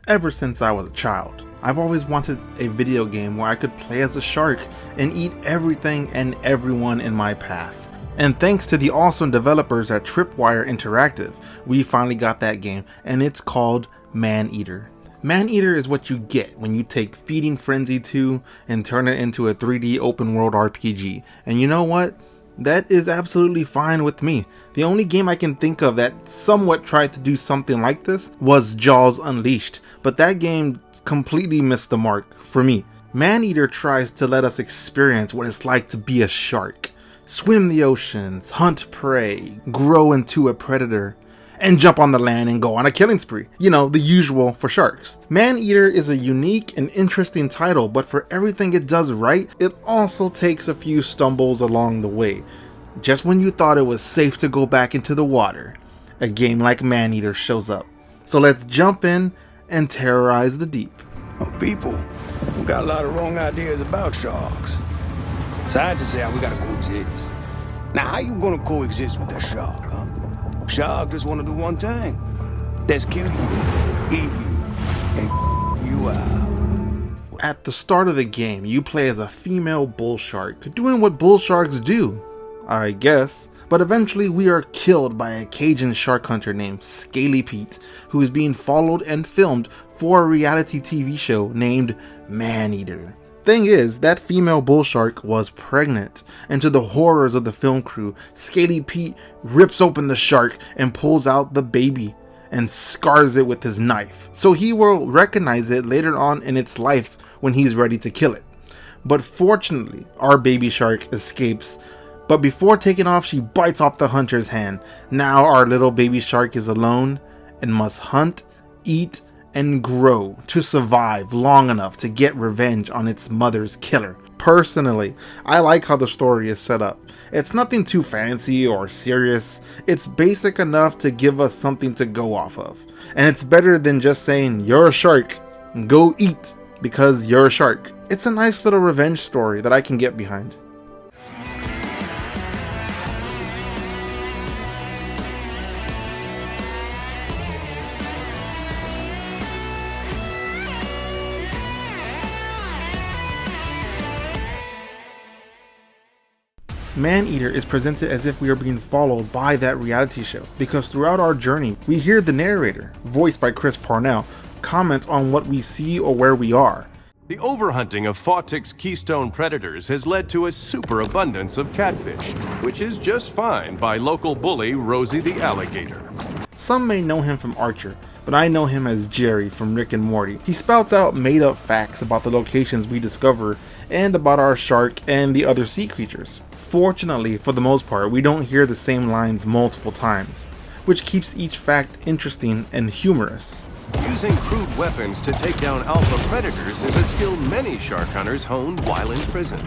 ever since I was a child. I've always wanted a video game where I could play as a shark and eat everything and everyone in my path. And thanks to the awesome developers at Tripwire Interactive, we finally got that game, and it's called ManEater. ManEater is what you get when you take Feeding Frenzy 2 and turn it into a 3D open world RPG. And you know what? That is absolutely fine with me. The only game I can think of that somewhat tried to do something like this was Jaws Unleashed, but that game completely missed the mark for me. ManEater tries to let us experience what it's like to be a shark, swim the oceans, hunt prey, grow into a predator, and jump on the land and go on a killing spree. You know, the usual for sharks. ManEater is a unique and interesting title, but for everything it does right, it also takes a few stumbles along the way. Just when you thought it was safe to go back into the water, a game like ManEater shows up. So let's jump in and terrorize the deep. People got a lot of wrong ideas about sharks. Scientists say we gotta coexist. Now, how you gonna coexist with that shark, huh? Shark just wanna do one thing. That's kill you, eat you, and you out. At the start of the game, you play as a female bull shark, doing what bull sharks do, I guess. But eventually we are killed by a Cajun shark hunter named Scaly Pete, who is being followed and filmed for a reality TV show named ManEater. Thing is, that female bull shark was pregnant, and to the horrors of the film crew, Scaly Pete rips open the shark and pulls out the baby and scars it with his knife, so he will recognize it later on in its life when he's ready to kill it. But fortunately, our baby shark escapes, but before taking off, she bites off the hunter's hand. Now our little baby shark is alone and must hunt, eat, and grow to survive long enough to get revenge on its mother's killer. Personally, I like how the story is set up. It's nothing too fancy or serious. It's basic enough to give us something to go off of. And it's better than just saying, you're a shark, go eat because you're a shark. It's a nice little revenge story that I can get behind. ManEater is presented as if we are being followed by that reality show, because throughout our journey, we hear the narrator, voiced by Chris Parnell, comment on what we see or where we are. The overhunting of Fawtick's keystone predators has led to a superabundance of catfish, which is just fine by local bully Rosie the Alligator. Some may know him from Archer, but I know him as Jerry from Rick and Morty. He spouts out made-up facts about the locations we discover and about our shark and the other sea creatures. Fortunately, for the most part, we don't hear the same lines multiple times, which keeps each fact interesting and humorous. Using crude weapons to take down alpha predators is a skill many shark hunters honed while in prison.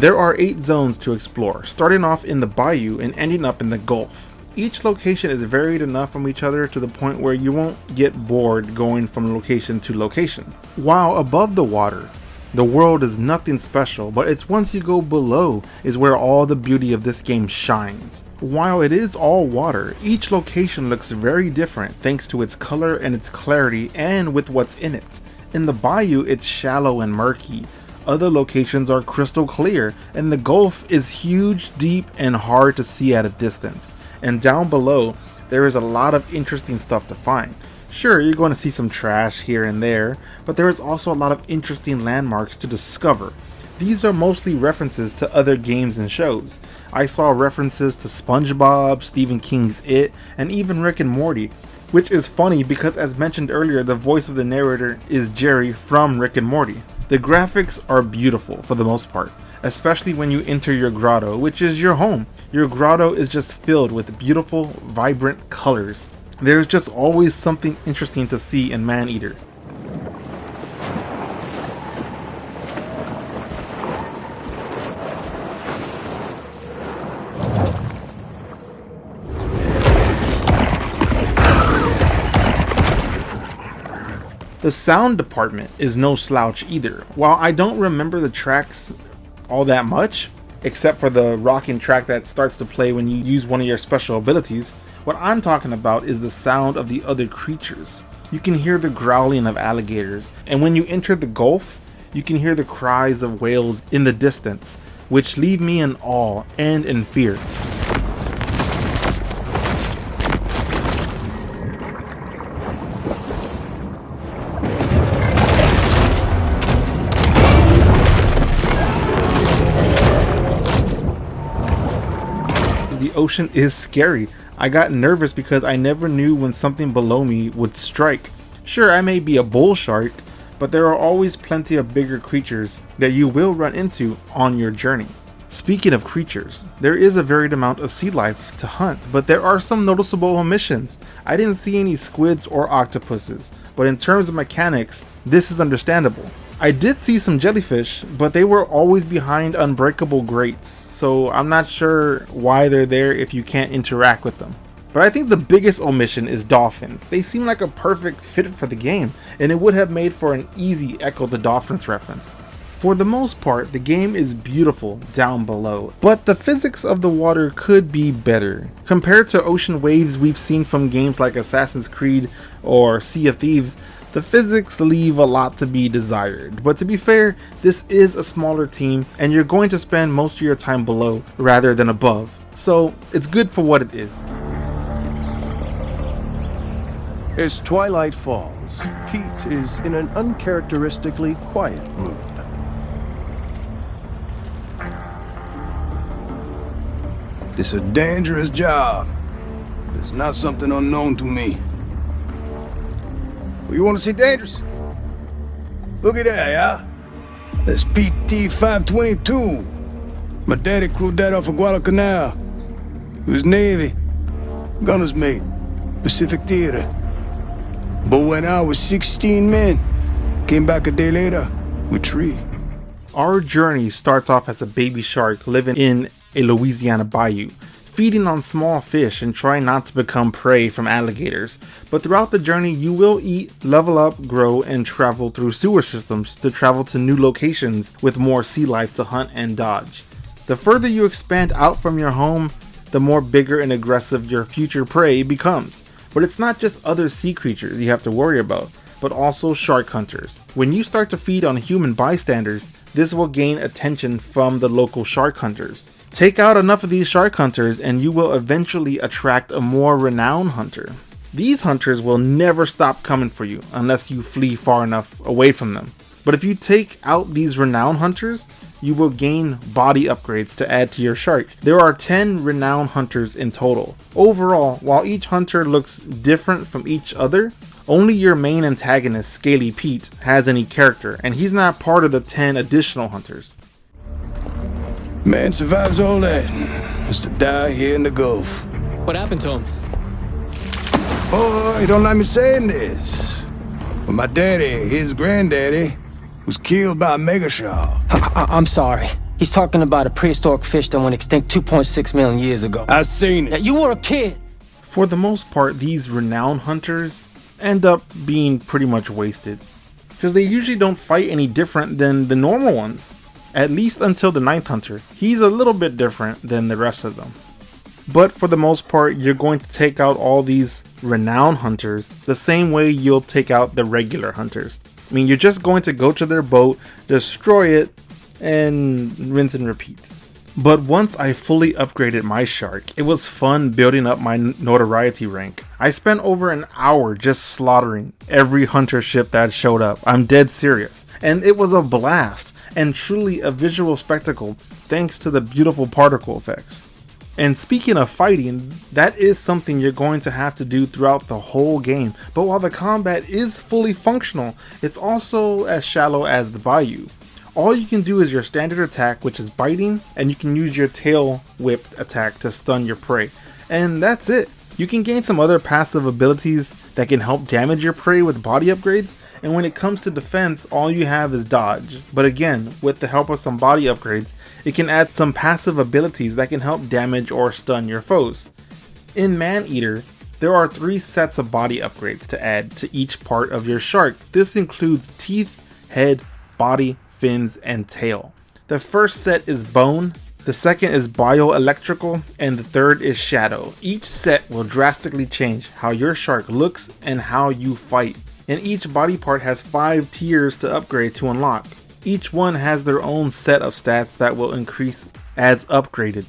There are 8 zones to explore, starting off in the bayou and ending up in the Gulf. Each location is varied enough from each other to the point where you won't get bored going from location to location. While above the water, the world is nothing special, but it's once you go below is where all the beauty of this game shines. While it is all water, each location looks very different thanks to its color and its clarity and with what's in it. In the bayou, it's shallow and murky. Other locations are crystal clear, and the Gulf is huge, deep, and hard to see at a distance. And down below, there is a lot of interesting stuff to find. Sure, you're going to see some trash here and there, but there is also a lot of interesting landmarks to discover. These are mostly references to other games and shows. I saw references to SpongeBob, Stephen King's It, and even Rick and Morty, which is funny because, as mentioned earlier, the voice of the narrator is Jerry from Rick and Morty. The graphics are beautiful for the most part, especially when you enter your grotto, which is your home. Your grotto is just filled with beautiful, vibrant colors. There's just always something interesting to see in ManEater. The sound department is no slouch either. While I don't remember the tracks all that much, except for the rocking track that starts to play when you use one of your special abilities, what I'm talking about is the sound of the other creatures. you can hear the growling of alligators, and when you enter the Gulf, you can hear the cries of whales in the distance, which leave me in awe and in fear. The ocean is scary. I got nervous because I never knew when something below me would strike. Sure, I may be a bull shark, but there are always plenty of bigger creatures that you will run into on your journey. Speaking of creatures, there is a varied amount of sea life to hunt, but there are some noticeable omissions. I didn't see any squids or octopuses, but in terms of mechanics, this is understandable. I did see some jellyfish, but they were always behind unbreakable grates, so I'm not sure why they're there if you can't interact with them. But I think the biggest omission is dolphins. They seem like a perfect fit for the game, and it would have made for an easy Echo the Dolphins reference. For the most part, the game is beautiful down below, but the physics of the water could be better. Compared to ocean waves we've seen from games like Assassin's Creed or Sea of Thieves, the physics leave a lot to be desired. But to be fair, this is a smaller team, and you're going to spend most of your time below rather than above, so it's good for what it is. As twilight falls, Pete is in an uncharacteristically quiet mood. It's a dangerous job. It's not something unknown to me. Well, you want to see dangerous? Look at that, yeah? That's PT 522. My daddy crewed that off of Guadalcanal. He was Navy. Gunner's mate. Pacific Theater. But when I was 16 men, came back a day later with 3. Our journey starts off as a baby shark living in a Louisiana bayou, feeding on small fish and trying not to become prey from alligators. But throughout the journey, you will eat, level up, grow, and travel through sewer systems to travel to new locations with more sea life to hunt and dodge. The further you expand out from your home, the more bigger and aggressive your future prey becomes. But it's not just other sea creatures you have to worry about, but also shark hunters. When you start to feed on human bystanders, this will gain attention from the local shark hunters. Take out enough of these shark hunters and you will eventually attract a more renowned hunter. These hunters will never stop coming for you unless you flee far enough away from them. But if you take out these renowned hunters, you will gain body upgrades to add to your shark. There are 10 renowned hunters in total. Overall, while each hunter looks different from each other, only your main antagonist, Scaly Pete, has any character, and he's not part of the 10 additional hunters. Man survives all that, just to die here in the Gulf. What happened to him? Boy, you don't like me saying this, but my daddy, his granddaddy, was killed by a mega shark. I'm sorry. He's talking about a prehistoric fish that went extinct 2.6 million years ago. I seen Yeah, it. you were a kid. For the most part, these renowned hunters end up being pretty much wasted, because they usually don't fight any different than the normal ones. At least until the 9th hunter. He's a little bit different than the rest of them. But for the most part, you're going to take out all these renowned hunters the same way you'll take out the regular hunters. I mean, you're just going to go to their boat, destroy it, and rinse and repeat. But once I fully upgraded my shark, it was fun building up my notoriety rank. I spent over an hour just slaughtering every hunter ship that showed up. I'm dead serious. And it was a blast. And truly a visual spectacle thanks to the beautiful particle effects. And speaking of fighting, that is something you're going to have to do throughout the whole game. But while the combat is fully functional, it's also as shallow as the bayou. All you can do is your standard attack, which is biting, and you can use your tail whip attack to stun your prey. And that's it. You can gain some other passive abilities that can help damage your prey with body upgrades. And when it comes to defense, all you have is dodge. But again, with the help of some body upgrades, it can add some passive abilities that can help damage or stun your foes. In ManEater, there are 3 sets of body upgrades to add to each part of your shark. This includes teeth, head, body, fins, and tail. The first set is bone, The second is bioelectrical, and the third is shadow. Each set will drastically change how your shark looks and how you fight. And each body part has 5 tiers to upgrade to unlock. Each one has their own set of stats that will increase as upgraded.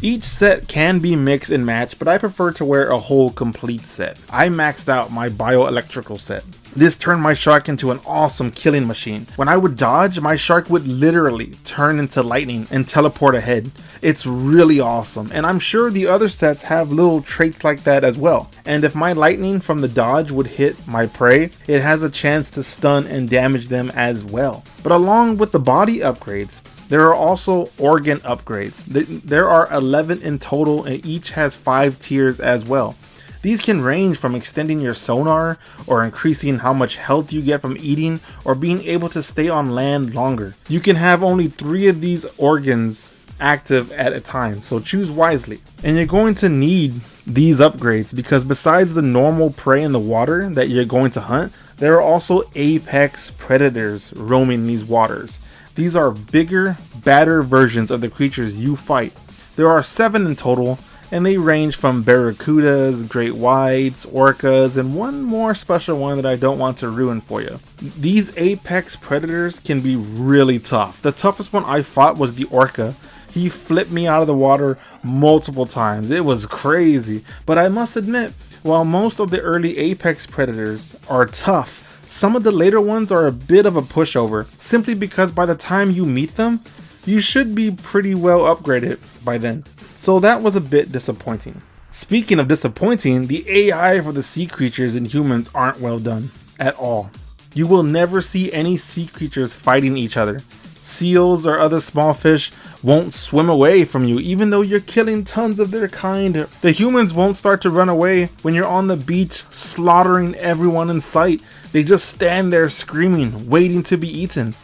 Each set can be mix and match, but I prefer to wear a whole complete set. I maxed out my bioelectrical set. This turned my shark into an awesome killing machine. When I would dodge, my shark would literally turn into lightning and teleport ahead. It's really awesome, and I'm sure the other sets have little traits like that as well. And if my lightning from the dodge would hit my prey, it has a chance to stun and damage them as well. But along with the body upgrades, there are also organ upgrades. There are 11 in total, and each has 5 tiers as well. These can range from extending your sonar, or increasing how much health you get from eating, or being able to stay on land longer. You can have only 3 of these organs active at a time, so choose wisely. And you're going to need these upgrades because besides the normal prey in the water that you're going to hunt, there are also apex predators roaming these waters. These are bigger, badder versions of the creatures you fight. There are 7 in total, and they range from barracudas, great whites, orcas, and one more special one that I don't want to ruin for you. These apex predators can be really tough. The toughest one I fought was the orca. He flipped me out of the water multiple times. It was crazy. But I must admit, while most of the early apex predators are tough, some of the later ones are a bit of a pushover, simply because by the time you meet them, you should be pretty well upgraded by then. So that was a bit disappointing. Speaking of disappointing, the AI for the sea creatures and humans aren't well done at all. You will never see any sea creatures fighting each other. Seals or other small fish won't swim away from you even though you're killing tons of their kind. The humans won't start to run away when you're on the beach slaughtering everyone in sight. They just stand there screaming, waiting to be eaten.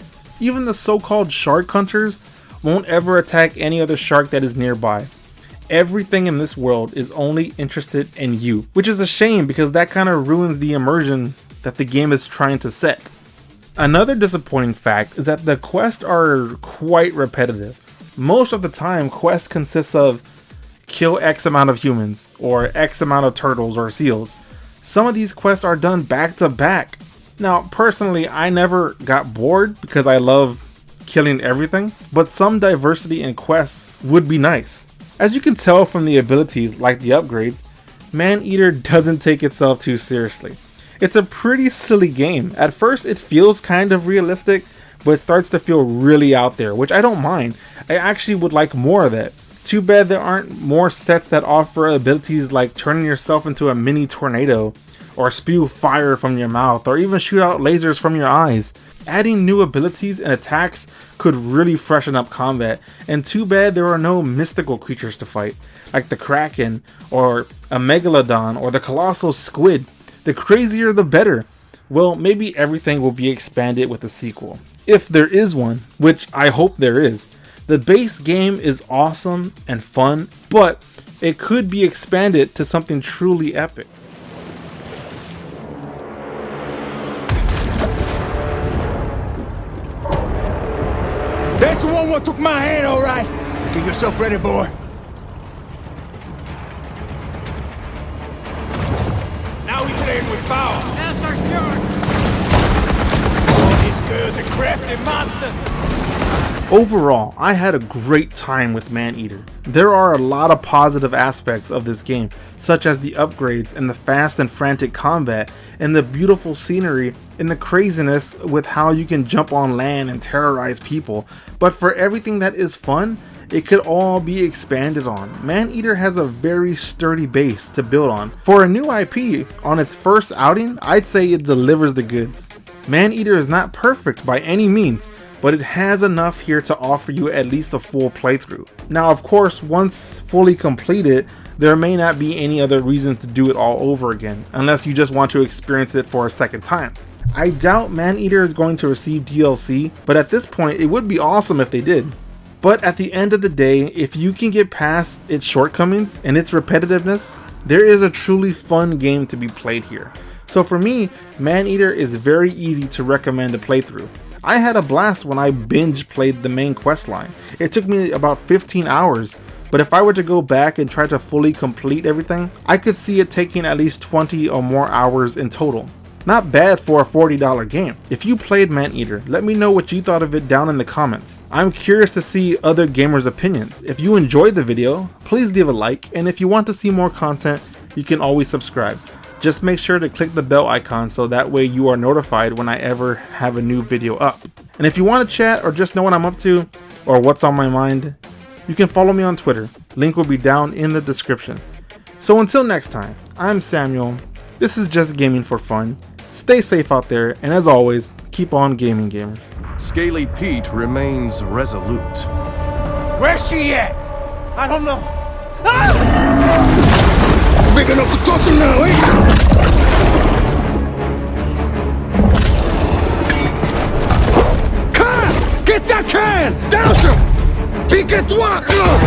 Even the so-called shark hunters won't ever attack any other shark that is nearby. Everything in this world is only interested in you, which is a shame because that kind of ruins the immersion that the game is trying to set. Another disappointing fact is that the quests are quite repetitive. Most of the time, quests consist of kill X amount of humans or X amount of turtles or seals. Some of these quests are done back to back. Now, personally, I never got bored because I love killing everything, but some diversity in quests would be nice. As you can tell from the abilities like the upgrades, ManEater doesn't take itself too seriously. It's a pretty silly game. At first it feels kind of realistic, but it starts to feel really out there, which I don't mind. I actually would like more of that. Too bad there aren't more sets that offer abilities like turning yourself into a mini tornado, or spew fire from your mouth, or even shoot out lasers from your eyes. Adding new abilities and attacks could really freshen up combat, and too bad there are no mystical creatures to fight, like the Kraken, or a Megalodon, or the Colossal Squid. The crazier the better. Well, maybe everything will be expanded with a sequel. If there is one, which I hope there is. The base game is awesome and fun, but it could be expanded to something truly epic. That's the one what took my hand, all right. Get yourself ready, boy. Now we playing with power. That's our shark! This girl's a crafty monster. Overall, I had a great time with ManEater. There are a lot of positive aspects of this game, such as the upgrades and the fast and frantic combat, and the beautiful scenery and the craziness with how you can jump on land and terrorize people. But for everything that is fun, it could all be expanded on. ManEater has a very sturdy base to build on. For a new IP on its first outing, I'd say it delivers the goods. ManEater is not perfect by any means, but it has enough here to offer you at least a full playthrough. Now, of course, once fully completed, there may not be any other reason to do it all over again, unless you just want to experience it for a second time. I doubt ManEater is going to receive DLC, but at this point, it would be awesome if they did. But at the end of the day, if you can get past its shortcomings and its repetitiveness, there is a truly fun game to be played here. So for me, ManEater is very easy to recommend a playthrough. I had a blast when I binge played the main quest line. It took me about 15 hours, but if I were to go back and try to fully complete everything, I could see it taking at least 20 or more hours in total. Not bad for a $40 game. If you played ManEater, let me know what you thought of it down in the comments. I'm curious to see other gamers' opinions. If you enjoyed the video, please leave a like, and if you want to see more content, you can always subscribe. Just make sure to click the bell icon so that way you are notified when I ever have a new video up. And if you want to chat or just know what I'm up to or what's on my mind, you can follow me on Twitter. Link will be down in the description. So until next time, I'm Samuel. This is Just Gaming for Fun. Stay safe out there, and as always, keep on gaming, gamers. Scaly Pete remains resolute. Where's she at? I don't know. Big enough to toss him now, ain't you? Can! Get that can! Douse him! Pique-toi, club!